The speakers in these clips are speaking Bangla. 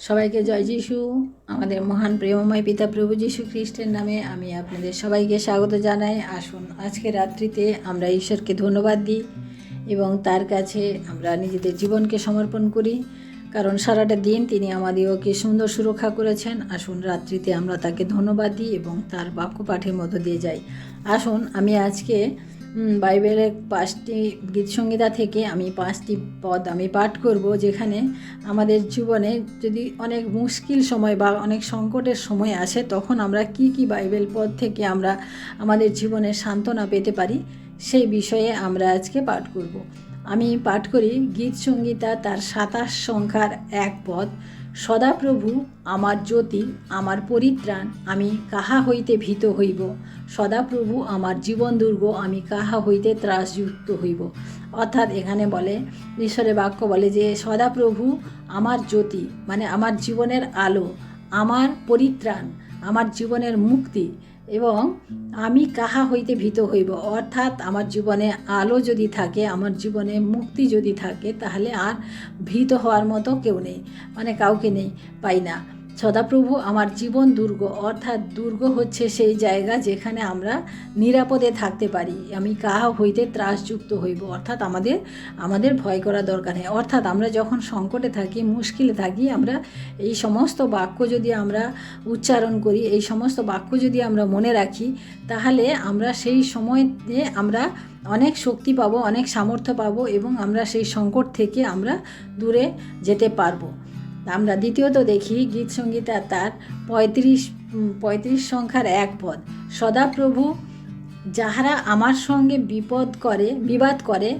সবাইকে জয় যিশু। আমাদের মহান প্রেমময় পিতা প্রভু যীশু খ্রিস্টের নামে আমি আপনাদের সবাইকে স্বাগত জানাই। আসুন আজকে রাত্রিতে আমরা ঈশ্বরকে ধন্যবাদ দিই এবং তার কাছে আমরা নিজেদের জীবনকে সমর্পণ করি, কারণ সারাটা দিন তিনি আমাদেরকে সুন্দর সুরক্ষা করেছেন। আসুন রাত্রিতে আমরা তাকে ধন্যবাদ দিই এবং তার বাক্য পাঠের মধ্য দিয়ে যাই। আসুন আমি আজকে বাইবেলের 5টি গীতসংহিতা থেকে আমি 5টি পদ আমি পাঠ করব, যেখানে আমাদের জীবনে যদি অনেক মুশকিল সময় বা অনেক সংকটের সময় আসে, তখন আমরা কি বাইবেল পদ থেকে আমরা আমাদের জীবনে সান্ত্বনা পেতে পারি, সেই বিষয়ে আমরা আজকে পাঠ করব। আমি পাঠ করি গীতসংহিতা তার 27 সংখ্যার 1 পদ। সদাপ্রভু আমার জ্যোতি, আমার পরিত্রাণ, আমি কাহা হইতে ভীত হইব। সদাপ্রভু আমার জীবন দুর্গ, আমি কাহা হইতে ত্রাসযুক্ত হইব। অর্থাৎ এখানে বলে, ঈশ্বরের বাক্য বলে যে সদাপ্রভু আমার জ্যোতি, মানে আমার জীবনের আলো, আমার পরিত্রাণ, আমার জীবনের মুক্তি, এবং আমি কাহা হইতে ভীত হইব। অর্থাৎ আমার জীবনে আলো যদি থাকে, আমার জীবনে মুক্তি যদি থাকে, তাহলে আর ভীত হওয়ার মতো কেউ নেই, মানে কাউকে নেই, পাই না। সদাপ্রভু আমার জীবন দুর্গ, অর্থাৎ দুর্গ হচ্ছে সেই জায়গা যেখানে আমরা নিরাপদে থাকতে পারি। আমি কাহা হইতে ত্রাসযুক্ত হইব, অর্থাৎ আমাদের ভয় করা দরকার নেই। অর্থাৎ আমরা যখন সংকটে থাকি, মুশকিলে থাকি, আমরা এই সমস্ত বাক্য যদি আমরা উচ্চারণ করি, এই সমস্ত বাক্য যদি আমরা মনে রাখি, তাহলে আমরা সেই সময়ে আমরা অনেক শক্তি পাবো, অনেক সামর্থ্য পাবো, এবং আমরা সেই সংকট থেকে আমরা দূরে যেতে পারবো। আমরা দ্বিতীয়ত দেখি গীতসংহিতা তার 35 সংখ্যার 1 পদ। সদাপ্রভু যাহারা আমার সঙ্গে বিবাদ করে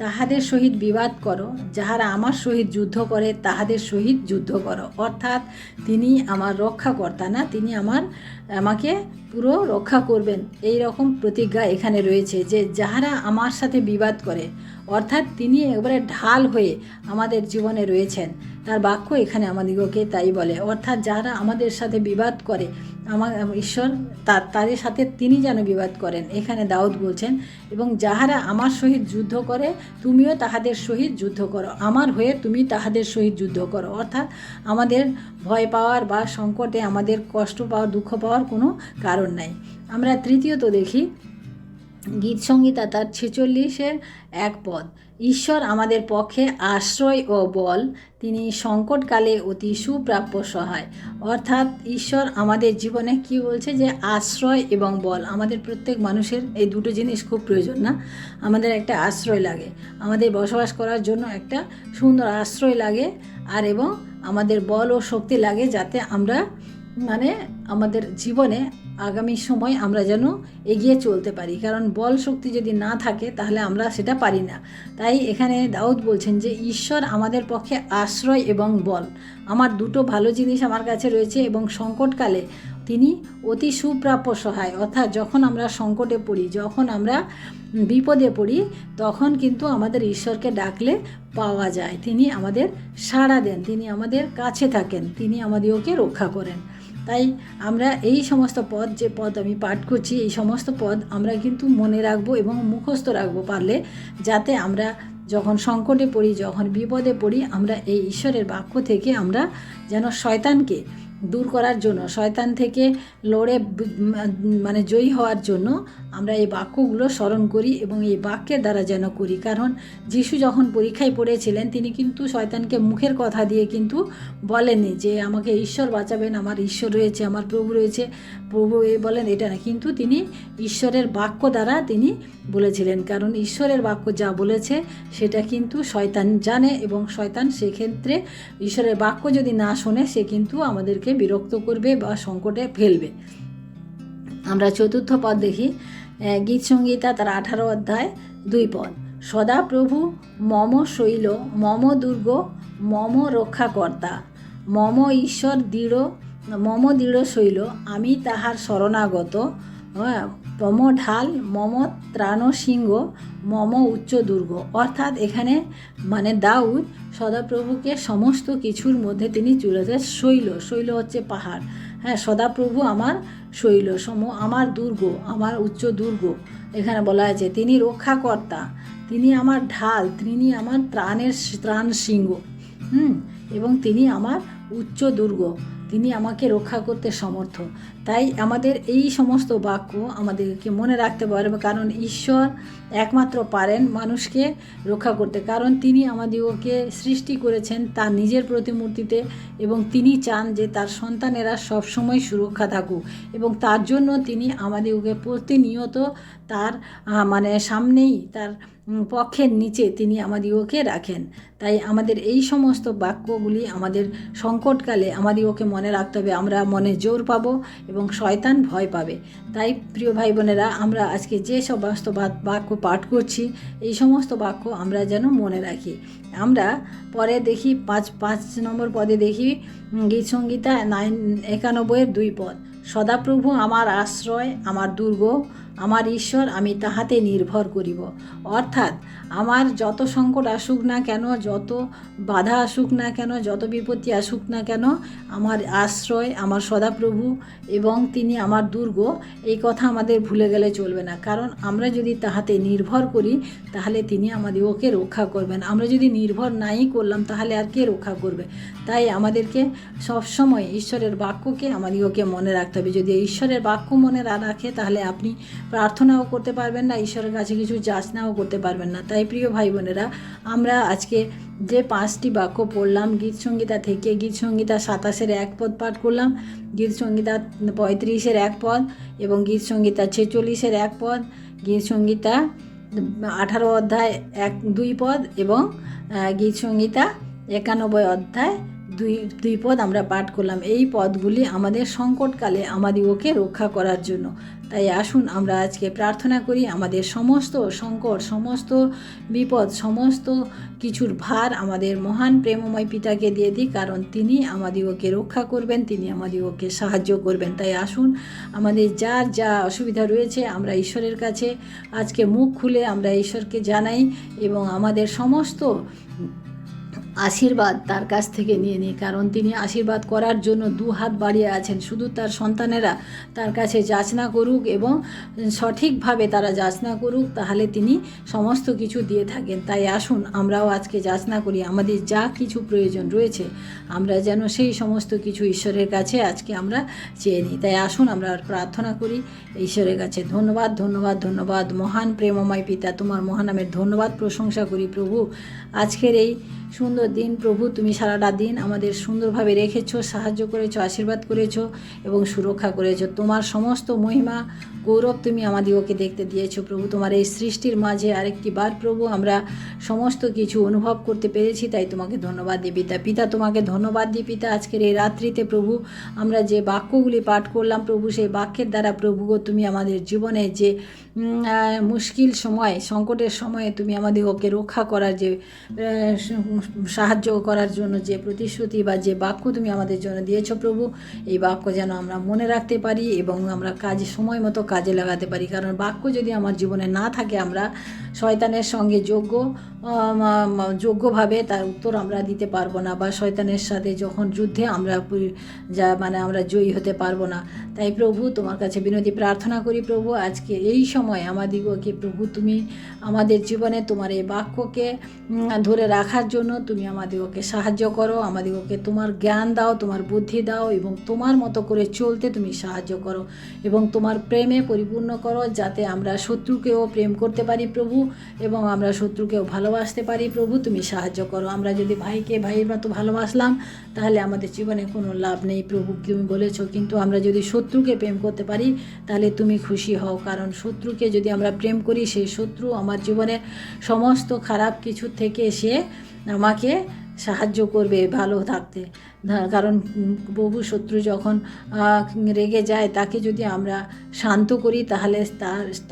তাহাদের সহিত বিবাদ করো, যাহারা আমার সহিত যুদ্ধ করে তাহাদের সহিত যুদ্ধ করো। অর্থাৎ তিনি আমার রক্ষাকর্তা, না, তিনি আমাকে পুরো রক্ষা করবেন, এই রকম প্রতিজ্ঞা এখানে রয়েছে। যে যাহারা আমার সাথে বিবাদ করে, অর্থাৎ তিনি একবারে ঢাল হয়ে আমাদের জীবনে রয়েছেন। তার বাক্য এখানে আমাদিগকে তাই বলে। অর্থাৎ যারা আমাদের সাথে বিবাদ করে, ঈশ্বর তাদের সাথে তিনি যেন বিবাদ করেন, এখানে দাউদ বলছেন। এবং যাহারা আমার সহিত যুদ্ধ করে, তুমিও তাহাদের সহিত যুদ্ধ করো, আমার হয়ে তুমি তাহাদের সহিত যুদ্ধ করো। অর্থাৎ আমাদের ভয় পাওয়ার বা সংকটে আমাদের কষ্ট পাওয়ার, দুঃখ পাওয়ার কোনো কারণ নাই। আমরা তৃতীয়ত দেখি গীতসংহিতা তার 46-এর 1 পদ। ঈশ্বর আমাদের পক্ষে আশ্রয় ও বল, তিনি সংকটকালে অতি সুপ্রাপ্য সহায়। অর্থাৎ ঈশ্বর আমাদের জীবনে কি বলছে, যে আশ্রয় এবং বল। আমাদের প্রত্যেক মানুষের এই দুটো জিনিস খুব প্রয়োজন, না? আমাদের একটা আশ্রয় লাগে, আমাদের বসবাস করার জন্য একটা সুন্দর আশ্রয় লাগে, আর এবং আমাদের বল ও শক্তি লাগে, যাতে আমরা আমাদের জীবনে আগামী সময় আমরা যেন এগিয়ে চলতে পারি। কারণ বল শক্তি যদি না থাকে, তাহলে আমরা সেটা পারি না। তাই এখানে দাউদ বলছেন যে ঈশ্বর আমাদের পক্ষে আশ্রয় এবং বল, আমার দুটো ভালো জিনিস আমার কাছে রয়েছে, এবং সংকটকালে তিনি অতি সুপ্রাপ্য সহায়। অর্থাৎ যখন আমরা সংকটে পড়ি, যখন আমরা বিপদে পড়ি, তখন কিন্তু আমাদের ঈশ্বরকে ডাকলে পাওয়া যায়। তিনি আমাদের সাড়া দেন, তিনি আমাদের কাছে থাকেন, তিনি আমাদেরকে রক্ষা করেন। তাই আমরা এই সমস্ত পদ, যে পদ আমি পাঠ করছি, এই সমস্ত পদ আমরা কিন্তু মনে রাখবো এবং মুখস্থ রাখবো পারলে, যাতে আমরা যখন সংকটে পড়ি, যখন বিপদে পড়ি, আমরা এই ঈশ্বরের বাক্য থেকে আমরা যেন শয়তানকে দূর করার জন্য, শয়তান থেকে লড়ে জয়ী হওয়ার জন্য আমরা এই বাক্যগুলো স্মরণ করি এবং এই বাক্যের দ্বারা যেন করি। কারণ যিশু যখন পরীক্ষায় পড়েছিলেন, তিনি কিন্তু শয়তানকে মুখের কথা দিয়ে কিন্তু বলেননি যে আমাকে ঈশ্বর বাঁচাবেন, আমার ঈশ্বর রয়েছে, আমার প্রভু রয়েছে, প্রভু বলেন এটা না, কিন্তু তিনি ঈশ্বরের বাক্য দ্বারা তিনি বলেছিলেন। কারণ ঈশ্বরের বাক্য যা বলেছে সেটা কিন্তু শয়তান জানে, এবং শয়তান সেক্ষেত্রে ঈশ্বরের বাক্য যদি না শোনে, সে কিন্তু আমাদেরকে বিরক্ত করবে বা সংকটে ফেলবে। আমরা চতুর্থ পদ দেখি গীতসংহিতা তার 18 অধ্যায় 2 পদ। সদাপ্রভু মম শৈল, মম দুর্গ, মম রক্ষাকর্তা, মম ঈশ্বর মম দৃঢ় শৈল, আমি তাহার শরণাগত, মম ঢাল, মম ত্রাণ সিংহ, মম উচ্চ দুর্গ। অর্থাৎ এখানে দাউদ সদাপ্রভুকে সমস্ত কিছুর মধ্যে তিনি চলেছে। শৈল হচ্ছে পাহাড়, হ্যাঁ, সদাপ্রভু আমার শৈল, আমার দুর্গ, আমার উচ্চ দুর্গ। এখানে বলা আছে তিনি রক্ষাকর্তা, তিনি আমার ঢাল, তিনি আমার ত্রাণ সিংহ, এবং তিনি আমার উচ্চ দুর্গ, তিনি আমাকে রক্ষা করতে সমর্থ। তাই আমাদের এই সমস্ত বাক্য আমাদেরকে মনে রাখতে পারবে, কারণ ঈশ্বর একমাত্র পারেন মানুষকে রক্ষা করতে, কারণ তিনি আমাদিগকে সৃষ্টি করেছেন তার নিজের প্রতিমূর্তিতে, এবং তিনি চান যে তার সন্তানেরা সবসময় সুরক্ষা থাকুক, এবং তার জন্য তিনি আমাদিগকে প্রতিনিয়ত তার সামনেই তার পক্ষের নিচে তিনি আমাদিগকে রাখেন। তাই আমাদের এই সমস্ত বাক্যগুলি আমাদের সংকটকালে আমাদিগকে মনে রাখতে হবে, আমরা মনে জোর পাবো এবং শয়তান ভয় পাবে। তাই প্রিয় ভাই বোনেরা, আমরা আজকে যে সমস্ত বাক্য পাঠ করছি এই সমস্ত বাক্য আমরা যেন মনে রাখি। আমরা পরে দেখি 5 নম্বর পদে দেখি গীতসংহিতা 91-2 পদ, সদাপ্রভু আমার আশ্রয়, আমার দুর্গ, আমার ঈশ্বর, আমি তাহাতে নির্ভর করিব। অর্থাৎ আমার যত সংকট আসুক না কেন, যত বাধা আসুক না কেন, যত বিপত্তি আসুক না কেন, আমার আশ্রয় আমার সদাপ্রভু এবং তিনি আমার দুর্গ, এই কথা আমাদের ভুলে গেলে চলবে না। কারণ আমরা যদি তাহাতে নির্ভর করি তাহলে তিনি আমাদেরকে রক্ষা করবেন। আমরা যদি নির্ভর নাই করলাম তাহলে আর কে রক্ষা করবে? তাই আমাদেরকে সবসময় ঈশ্বরের বাক্যকে আমাদেরকে মনে রাখতে হবে। যদি ঈশ্বরের বাক্য মনে না রাখে তাহলে আপনি প্রার্থনাও করতে পারবেন না, ঈশ্বরের কাছে কিছু যাচনাও করতে পারবেন না। তাই প্রিয় ভাই বোনেরা, আমরা আজকে যে 5টি বাক্য পড়লাম গীতসংহিতা থেকে, গীতসংহিতা 27-এর 1 পদ পাঠ করলাম, গীতসংহিতা 35-এর 1 পদ এবং গীতসংহিতা 46-এর 1 পদ, গীতসংহিতা 18 অধ্যায় 1-2 পদ এবং গীতসংহিতা 91 অধ্যায় 2 পদ আমরা পাঠ করলাম। এই পদগুলি আমাদের সংকটকালে আমাদিগকে রক্ষা করার জন্য। তাই আসুন আমরা আজকে প্রার্থনা করি, আমাদের সমস্ত সংকট, সমস্ত বিপদ, সমস্ত কিছুর ভার আমাদের মহান প্রেমময় পিতাকে দিয়ে দিই, কারণ তিনি আমাদিগকে রক্ষা করবেন, তিনি আমাদিগকে সাহায্য করবেন। তাই আসুন আমাদের যার যা অসুবিধা রয়েছে আমরা ঈশ্বরের কাছে আজকে মুখ খুলে আমরা ঈশ্বরকে জানাই এবং আমাদের সমস্ত আশীর্বাদ তার কাছ থেকে নিয়ে নিই, কারণ তিনি আশীর্বাদ করার জন্য 2 হাত বাড়িয়ে আছেন। শুধু তার সন্তানেরা তার কাছে যাচনা করুক এবং সঠিকভাবে তারা যাচনা করুক, তাহলে তিনি সমস্ত কিছু দিয়ে থাকেন। তাই আসুন আমরাও আজকে যাচনা করি, আমাদের যা কিছু প্রয়োজন রয়েছে আমরা যেন সেই সমস্ত কিছু ঈশ্বরের কাছে আজকে আমরা চেয়ে নিই। তাই আসুন আমরা প্রার্থনা করি ঈশ্বরের কাছে। ধন্যবাদ, ধন্যবাদ, ধন্যবাদ মহান প্রেমময় পিতা, তোমার মহানামের ধন্যবাদ প্রশংসা করি প্রভু। আজকের এই সুন্দর দিন প্রভু, তুমি সারাটা দিন আমাদের সুন্দরভাবে রেখেছো, সাহায্য করেছো, আশীর্বাদ করেছো এবং সুরক্ষা করেছো। তোমার সমস্ত মহিমা গৌরব তুমি আমাদিগকে দেখতে দিয়েছো প্রভু। তোমার এই সৃষ্টির মাঝে আরেকটি বার প্রভু আমরা সমস্ত কিছু অনুভব করতে পেরেছি, তাই তোমাকে ধন্যবাদ দিই পিতা। পিতা তোমাকে ধন্যবাদ দিই পিতা। আজকের এই রাত্রিতে প্রভু আমরা যে বাক্যগুলি পাঠ করলাম প্রভু, সেই বাক্যের দ্বারা প্রভু তুমি আমাদের জীবনে যে মুশকিল সময়, সংকটের সময়ে তুমি আমাদিগকে রক্ষা করার যে সাহায্য করার জন্য যে প্রতিশ্রুতি বা যে বাক্য তুমি আমাদের জন্য দিয়েছো প্রভু, এই বাক্য যেন আমরা মনে রাখতে পারি এবং আমরা সময় মতো কাজে লাগাতে পারি। কারণ বাক্য যদি আমার জীবনে না থাকে আমরা শয়তানের সঙ্গে যোগ্যভাবে তার উত্তর আমরা দিতে পারবো না, বা শয়তানের সাথে যখন যুদ্ধে আমরা আমরা জয়ী হতে পারবো না। তাই প্রভু তোমার কাছে বিনতি প্রার্থনা করি প্রভু, আজকে এই সময় আমাদিগকে প্রভু তুমি আমাদের জীবনে তোমার এই বাক্যকে ধরে রাখার জন্য তুমি আমাদিগকে সাহায্য করো, আমাদিগকে তোমার জ্ঞান দাও, তোমার বুদ্ধি দাও এবং তোমার মতো করে চলতে তুমি সাহায্য করো এবং তোমার প্রেমে পরিপূর্ণ করো, যাতে আমরা শত্রুকেও প্রেম করতে পারি প্রভু এবং আমরা শত্রুকেও ভালোবাসতে পারি প্রভু। তুমি সাহায্য করো। আমরা যদি ভাইকে ভাইয়ের মতো ভালোবাসলাম তাহলে আমাদের জীবনে কোনো লাভ নেই প্রভু, তুমি বলেছো, কিন্তু আমরা যদি শত্রুকে প্রেম করতে পারি তাহলে তুমি খুশি হও। কারণ শত্রুকে যদি আমরা প্রেম করি, সেই শত্রু আমার জীবনের সমস্ত খারাপ কিছু থেকে সে আমাকে সাহায্য করবে ভালো থাকতে। কারণ প্রভু শত্রু যখন রেগে যায় তাকে যদি আমরা শান্ত করি তাহলে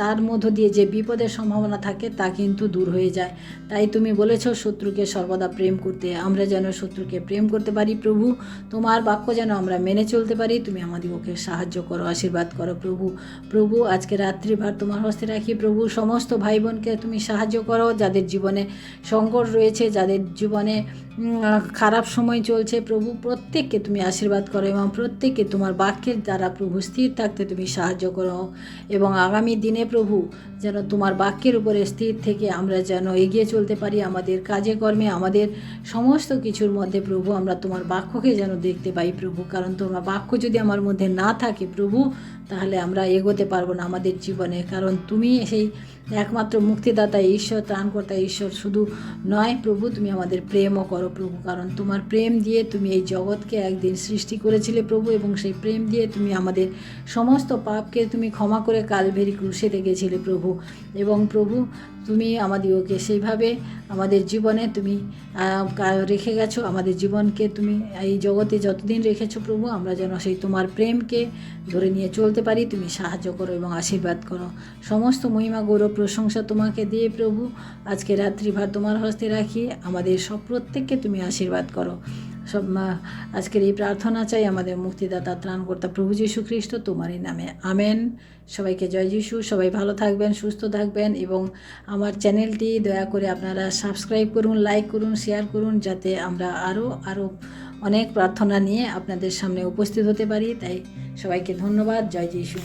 তার মধ্য দিয়ে যে বিপদের সম্ভাবনা থাকে তা কিন্তু দূর হয়ে যায়। তাই তুমি বলেছো শত্রুকে সর্বদা প্রেম করতে, আমরা যেন শত্রুকে প্রেম করতে পারি প্রভু। তোমার বাক্য যেন আমরা মেনে চলতে পারি। তুমি আমাদেরকে সাহায্য করো, আশীর্বাদ করো প্রভু। প্রভু আজকে রাত্রিভার তোমার হস্তে রাখি প্রভু। সমস্ত ভাই বোনকে তুমি সাহায্য করো, যাদের জীবনে সংকট রয়েছে, যাদের জীবনে খারাপ সময় চলছে প্রভু, প্রত্যেককে তুমি আশীর্বাদ করো এবং প্রত্যেককে তোমার বাক্যের দ্বারা প্রভু স্থির থাকতে তুমি সাহায্য করো এবং আগামী দিনে প্রভু যেন তোমার বাক্যের উপরে স্থির থেকে আমরা যেন এগিয়ে চলতে পারি আমাদের কাজে কর্মে, আমাদের সমস্ত কিছুর মধ্যে প্রভু আমরা তোমার বাক্যকে যেন দেখতে পাই প্রভু, কারণ তোমার বাক্য যদি আমার মধ্যে না থাকে প্রভু তাহলে আমরা এগোতে পারবো না আমাদের জীবনে, কারণ তুমি সেই একমাত্র মুক্তিদাতা ঈশ্বর, ত্রাণকর্তা ঈশ্বর শুধু নয় প্রভু, তুমি আমাদের প্রেমও করো প্রভু, কারণ তোমার প্রেম দিয়ে তুমি এই জগৎকে একদিন সৃষ্টি করেছিলে প্রভু এবং সেই প্রেম দিয়ে তুমি আমাদের সমস্ত পাপকে তুমি ক্ষমা করে কালভেরি ক্রুশে গেছিলে প্রভু। এবং প্রভু তুমি আমাদেরকে সেইভাবে আমাদের জীবনে তুমি রেখে গেছো, আমাদের জীবনকে তুমি এই জগতে যতদিন রেখেছো প্রভু আমরা যেন সেই তোমার প্রেমকে ধরে নিয়ে চলতে পারি, তুমি সাহায্য করো এবং আশীর্বাদ করো। সমস্ত মহিমা গৌরব প্রশংসা তোমাকে দিয়ে প্রভু আজকে রাত্রিভার তোমার হস্তে রাখি, আমাদের সব প্রত্যেককে তুমি আশীর্বাদ করো। সব আজকের এই প্রার্থনা চাই আমাদের মুক্তিদাতা ত্রাণকর্তা প্রভু যীশু খ্রিস্ট তোমারই নামে, আমেন। সবাইকে জয় যিশু, সবাই ভালো থাকবেন, সুস্থ থাকবেন এবং আমার চ্যানেলটি দয়া করে আপনারা সাবস্ক্রাইব করুন, লাইক করুন, শেয়ার করুন, যাতে আমরা আরও অনেক প্রার্থনা নিয়ে আপনাদের সামনে উপস্থিত হতে পারি। তাই সবাইকে ধন্যবাদ, জয় যিশু।